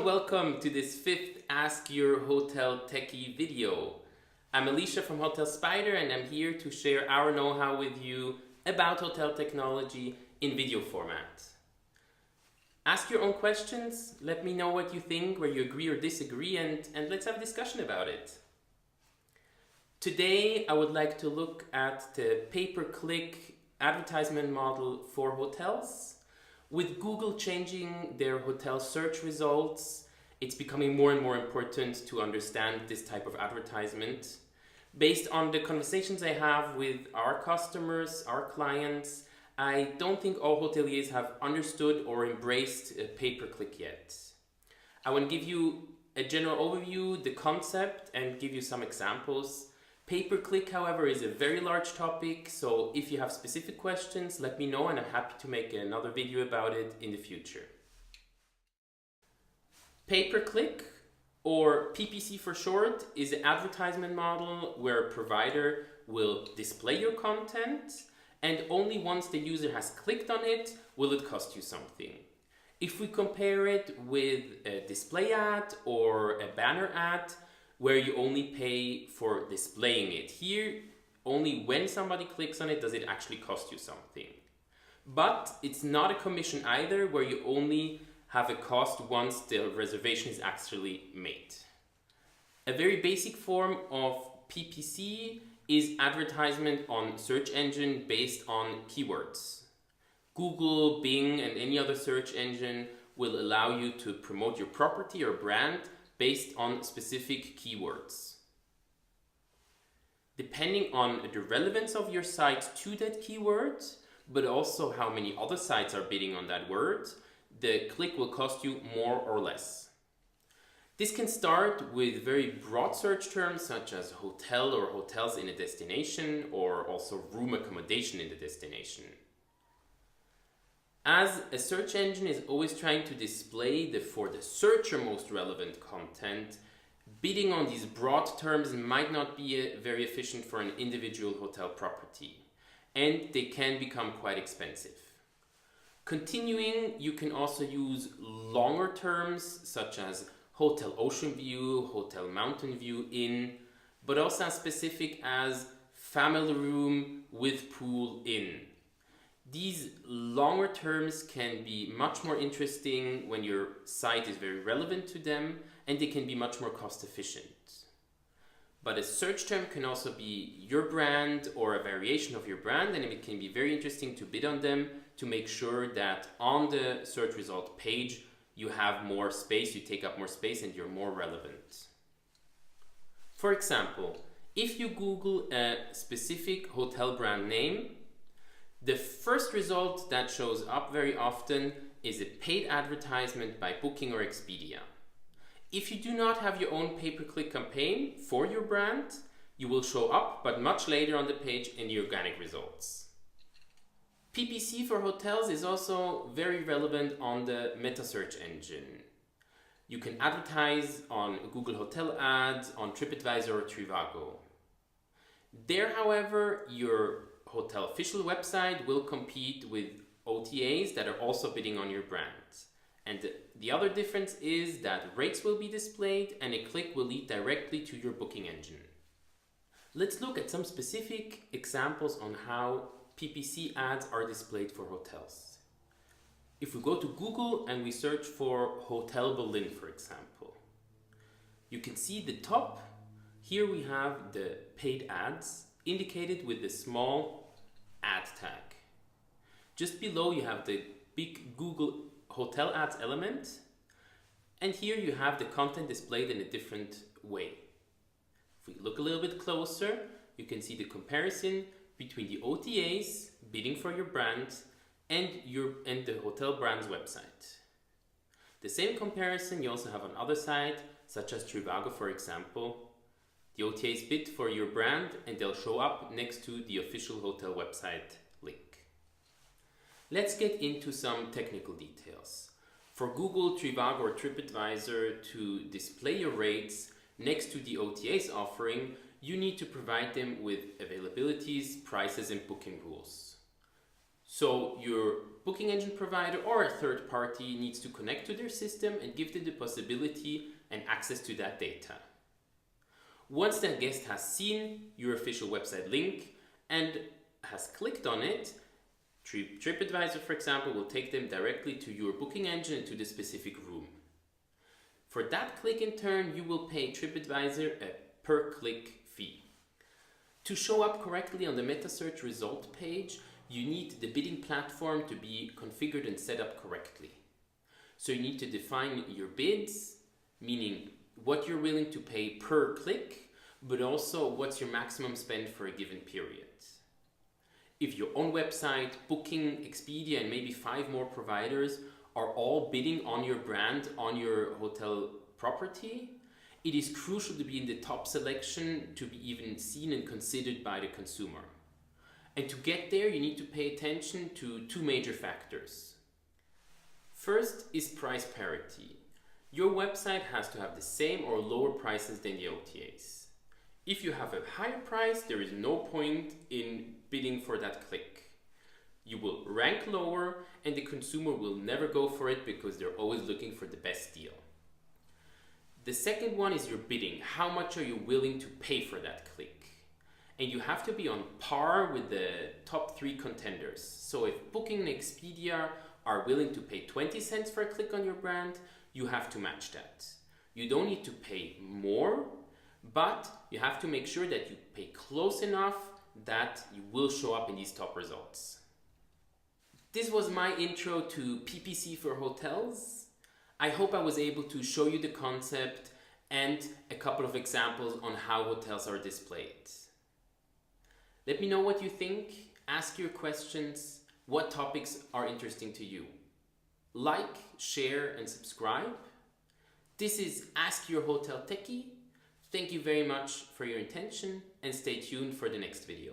and welcome to this fifth Ask Your Hotel Techie video. I'm Elisha from Hotel Spider and I'm here to share our know-how with you about hotel technology in video format. Ask your own questions, let me know what you think, where you agree or disagree, and let's have a discussion about it. Today I would like to look at the pay-per-click advertisement model for hotels. With Google changing their hotel search results, it's becoming more and more important to understand this type of advertisement. Based on the conversations I have with our customers, our clients, I don't think all hoteliers have understood or embraced pay-per-click yet. I want to give you a general overview, the concept, and give you some examples. Pay-per-click, however, is a very large topic, so if you have specific questions, let me know and I'm happy to make another video about it in the future. Pay-per-click, or PPC for short, is an advertisement model where a provider will display your content, and only once the user has clicked on it will it cost you something. If we compare it with a display ad or a banner ad, where you only pay for displaying it. Here, only when somebody clicks on it does it actually cost you something. But it's not a commission either, where you only have a cost once the reservation is actually made. A very basic form of PPC is advertisement on search engine based on keywords. Google, Bing, and any other search engine will allow you to promote your property or brand based on specific keywords. Depending on the relevance of your site to that keyword, but also how many other sites are bidding on that word, the click will cost you more or less. This can start with very broad search terms such as hotel or hotels in a destination, or also room accommodation in the destination. As a search engine is always trying to display for the searcher most relevant content, bidding on these broad terms might not be very efficient for an individual hotel property, and they can become quite expensive. Continuing, you can also use longer terms such as Hotel Ocean View, Hotel Mountain View Inn, but also as specific as family room with pool in. These longer terms can be much more interesting when your site is very relevant to them, and they can be much more cost efficient. But a search term can also be your brand or a variation of your brand, and it can be very interesting to bid on them to make sure that on the search result page you have more space, you take up more space, and you're more relevant. For example, if you Google a specific hotel brand name, the first result that shows up very often is a paid advertisement by Booking or Expedia. If you do not have your own pay-per-click campaign for your brand, you will show up, but much later on the page in the organic results. PPC for hotels is also very relevant on the meta search engine. You can advertise on Google Hotel Ads, on TripAdvisor or Trivago. There, however, your hotel official website will compete with OTAs that are also bidding on your brand. And the other difference is that rates will be displayed and a click will lead directly to your booking engine. Let's look at some specific examples on how PPC ads are displayed for hotels. If we go to Google and we search for Hotel Berlin, for example, you can see the top. Here we have the paid ads indicated with the small ad tag. Just below you have the big Google Hotel Ads element, and here you have the content displayed in a different way. If we look a little bit closer, you can see the comparison between the OTAs bidding for your brand and the hotel brand's website. The same comparison you also have on other sites, such as Trivago, for example. The OTAs bid for your brand and they'll show up next to the official hotel website link. Let's get into some technical details. For Google, Trivago or TripAdvisor to display your rates next to the OTA's offering, you need to provide them with availabilities, prices and booking rules. So your booking engine provider or a third party needs to connect to their system and give them the possibility and access to that data. Once that guest has seen your official website link and has clicked on it, TripAdvisor, for example, will take them directly to your booking engine and to the specific room. For that click in turn, you will pay TripAdvisor a per-click fee. To show up correctly on the meta search result page, you need the bidding platform to be configured and set up correctly. So you need to define your bids, meaning what you're willing to pay per click, but also what's your maximum spend for a given period. If your own website, Booking, Expedia, and maybe 5 more providers are all bidding on your brand, on your hotel property, it is crucial to be in the top selection to be even seen and considered by the consumer. And to get there, you need to pay attention to 2 major factors. First is price parity. Your website has to have the same or lower prices than the OTAs. If you have a higher price, there is no point in bidding for that click. You will rank lower and the consumer will never go for it because they're always looking for the best deal. The second one is your bidding. How much are you willing to pay for that click? And you have to be on par with the top 3 contenders. So if Booking and Expedia are willing to pay 20 cents for a click on your brand, you have to match that. You don't need to pay more, but you have to make sure that you pay close enough that you will show up in these top results. This was my intro to PPC for hotels. I hope I was able to show you the concept and a couple of examples on how hotels are displayed. Let me know what you think, ask your questions, what topics are interesting to you. Like, share, and subscribe. This is Ask Your Hotel Techie. Thank you very much for your attention and stay tuned for the next video.